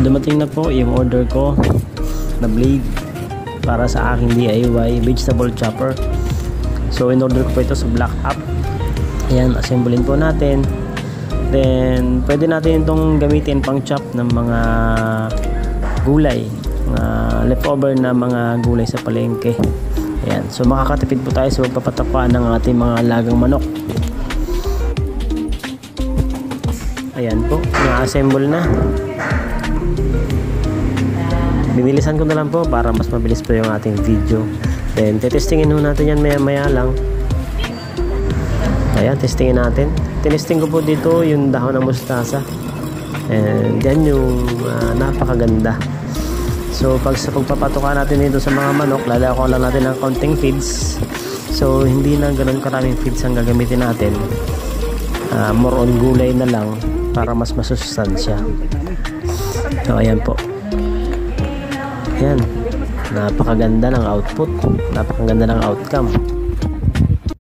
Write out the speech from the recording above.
Dumating na po yung order ko na blade para sa aking DIY vegetable chopper. So in-order ko po ito sa Black App. Ayan, assemblein po natin. Then pwede natin itong gamitin pang chop ng mga gulay, mga leftover na mga gulay sa palengke. Ayan, so makakatipid po tayo sa pagpapatakwaan ng ating mga alagang manok. Ayan po, na-assemble na. Binilisan ko na lang po para mas mabilis po yung ating video. Then tetestingin ho natin yan maya lang. Ayan, testingin natin. Tinesting ko po dito yung dahon ng mustasa. And yan yung napakaganda. So pag sa pagpapatukan natin dito sa mga manok, lalako lang natin ng konting feeds. So hindi na ganun karaming feeds ang gagamitin natin. More on gulay na lang para mas masustansya. So ayan po. Ayan, napakaganda ng output, napakaganda ng outcome.